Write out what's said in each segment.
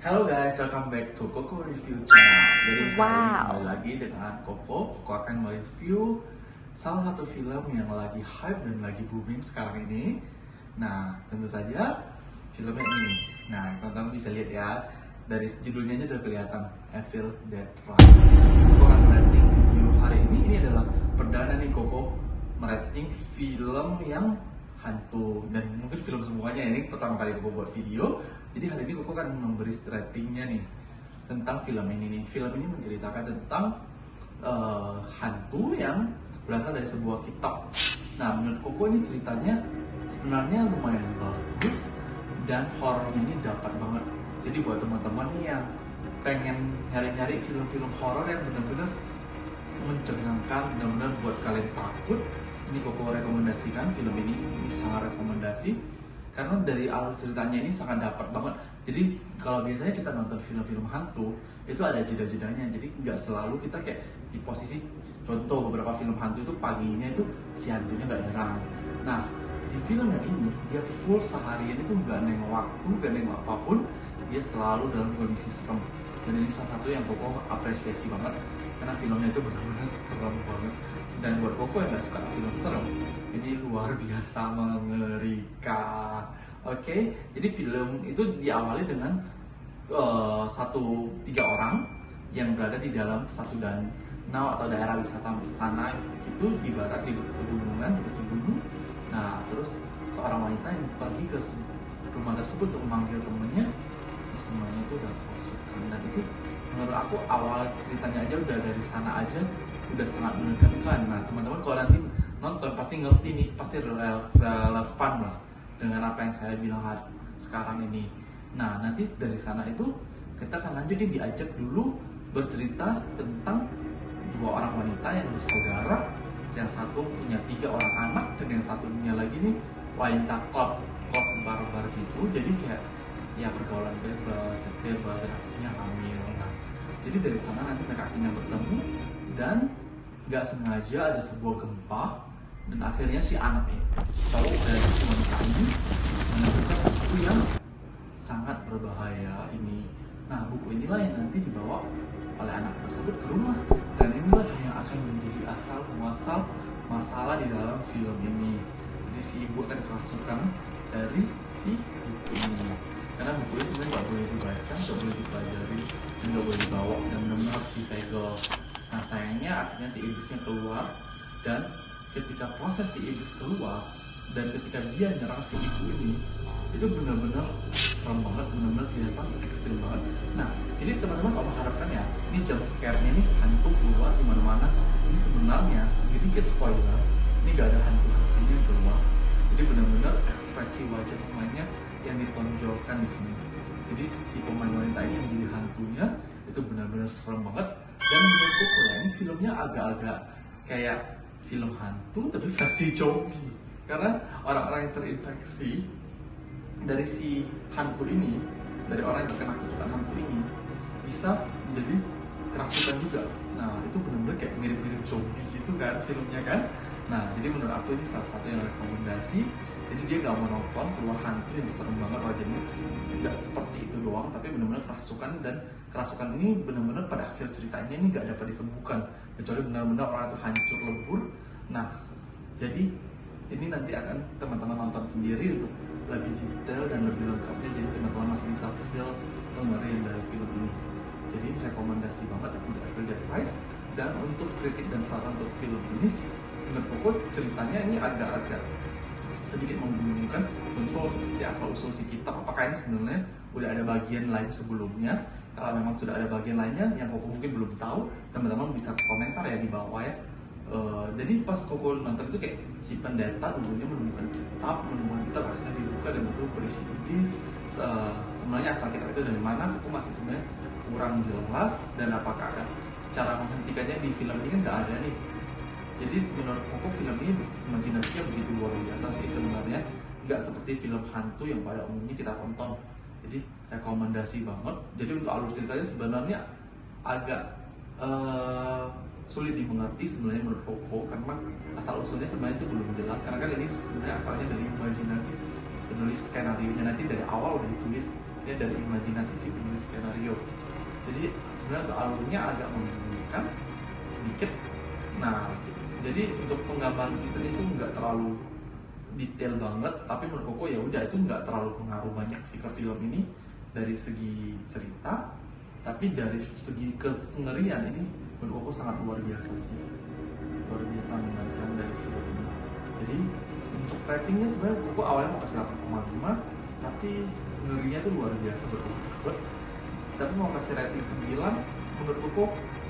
Hello guys, welcome back to Koko Review Channel. Jadi hari ini kembali lagi dengan Koko. Koko akan mereview salah satu film yang lagi hype dan lagi booming sekarang ini. Nah, tentu saja filmnya ini. Nah, teman-teman bisa lihat ya, dari judulnya aja udah kelihatan, Evil Dead Rise. Koko akan merating video hari ini. Ini adalah perdana nih Koko merating film yang hantu, dan mungkin film semuanya ini pertama kali Koko buat video. Jadi hari ini Koko akan memberi ratingnya nih tentang film ini nih. Film ini menceritakan tentang hantu yang berasal dari sebuah kitab. Nah, menurut Koko ini ceritanya sebenarnya lumayan bagus dan horornya ini dapat banget. Jadi buat teman-teman nih yang pengen nyari-nyari film-film horor yang benar-benar mencengangkan, benar-benar buat kalian takut, ini Koko rekomendasikan film ini sangat rekomendasi karena dari alur ceritanya ini sangat dapat banget. Jadi kalau biasanya kita nonton film-film hantu itu ada jeda-jedanya, jadi nggak selalu kita kayak di posisi, contoh beberapa film hantu itu paginya itu si hantunya nggak nyerang. Nah, di film yang ini dia full seharian itu nggak nengok waktu, nggak nengok apapun, dia selalu dalam kondisi serem. Dan ini salah satu yang Koko apresiasi banget karena filmnya itu benar-benar serem banget. Dan buat Koko yang nggak suka film serem, ini luar biasa mengerikan. Oke, jadi film itu diawali dengan tiga orang yang berada di dalam satu danau atau daerah wisata sana itu di barat, di pegunungan, di gunung. Nah, terus seorang wanita yang pergi ke rumah tersebut untuk memanggil temennya, terus temannya itu udah kerasukan. Dan itu menurut aku awal ceritanya aja udah dari sana aja udah sangat menegangkan. Nah, teman-teman kalau nanti nonton pasti ngerti nih, pasti relevan lah dengan apa yang saya bilang sekarang ini. Nah, nanti dari sana itu kita akan lanjut nih, diajak dulu bercerita tentang dua orang wanita yang bersaudara. Yang satu punya 3 orang anak dan yang satunya lagi nih wanita klub barbar gitu. Jadi kayak ya pergaulan bebas, dan akhirnya hamil. Nah, jadi dari sana nanti mereka akhirnya bertemu dan nggak sengaja ada sebuah gempa dan akhirnya si anak ini tahu dari si wanita ini menemukan buku yang sangat berbahaya ini. Nah, buku inilah yang nanti dibawa oleh anak tersebut ke rumah, dan inilah yang akan menjadi asal muasal masalah di dalam film ini. Jadi si ibu akan kerasukan dari si buku ini, karena buku ini sebenarnya nggak boleh dibaca, nggak boleh dipelajari, dan nggak boleh dibawa, dan benar-benar harus disegel. Nah, sayangnya akhirnya si iblisnya keluar, dan ketika proses si iblis keluar dan ketika dia nyerang si ibu ini, itu benar-benar serem banget, benar-benar kelihatan ekstrim banget. Nah, jadi teman-teman kalau harapkan ya, ini jump scare-nya nih hantu keluar di mana-mana. Ini sebenarnya sedikit spoiler, ini gak ada hantu-hantunya yang keluar. Jadi benar-benar ekspresi wajah pemainnya yang ditonjolkan di sini. Jadi si pemain wanita ini yang jadi hantunya itu benar-benar serem banget. Dan menurut Koko ini filmnya agak-agak kayak film hantu tapi versi zombie, karena orang-orang yang terinfeksi dari si hantu ini, dari orang yang terkena kutukan hantu ini, bisa menjadi kerasukan juga. Nah, itu benar-benar kayak mirip-mirip zombie gitu kan filmnya kan. Nah, jadi menurut aku ini salah satu yang rekomendasi. Jadi dia gak mau nonton keluar hantu yang serem banget wajahnya, nggak seperti itu doang, tapi benar-benar kerasukan. Dan kerasukan ini benar-benar pada akhir ceritanya ini nggak dapat disembuhkan, kecuali benar-benar orang itu hancur lebur. Nah, jadi ini nanti akan teman-teman nonton sendiri untuk lebih detail dan lebih lengkapnya. Jadi teman-teman masih bisa feel pengerian dari film ini. Jadi rekomendasi banget untuk Evil Dead Rise. Dan untuk kritik dan saran untuk film ini sih, menurut Koko ceritanya ini agak-agak sedikit membingungkan. Contoh seperti asal usul si kitab, apakah ini sebenarnya udah ada bagian lain sebelumnya? Kalau memang sudah ada bagian lainnya yang Koko mungkin belum tahu, teman-teman bisa komentar ya di bawah ya. Jadi pas Koko nonton itu kayak si pendeta dulunya menemukan kitab akhirnya dibuka dan itu berisi iblis. Sebenarnya asal kitab itu dari mana, Koko masih sebenarnya kurang jelas. Dan apakah cara menghentikannya di film ini kan nggak ada nih. Jadi menurut Koko film ini imajinasinya begitu luar biasa sih sebenarnya, nggak seperti film hantu yang pada umumnya kita tonton. Jadi rekomendasi banget. Jadi untuk alur ceritanya sebenarnya agak sulit dimengerti sebenarnya menurut Koko, karena asal usulnya sebenarnya itu belum jelas. Karena kan ini sebenarnya asalnya dari imajinasi penulis skenario nya, nanti dari awal udah ditulis ini dari imajinasi si penulis skenario. Jadi sebenarnya untuk alurnya agak membingungkan sedikit. Nah, jadi untuk penggambaran kisah itu nggak terlalu detail banget, tapi menurut Koko ya udah itu nggak terlalu pengaruh banyak sih ke film ini dari segi cerita, tapi dari segi kesengerian ini menurut Koko sangat luar biasa sih, luar biasa menyenangkan dari film ini. Jadi untuk ratingnya sebenarnya Koko awalnya mau kasih 8,5, tapi ngerinya tuh luar biasa berikut. Tapi mau kasih rating 9, menurut Koko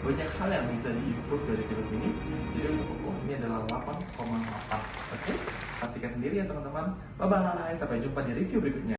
banyak hal yang bisa diimprove dari film ini. Jadi untuk Koko ini adalah 8,8. Oke? Pastikan sendiri ya teman-teman. Bye bye, sampai jumpa di review berikutnya.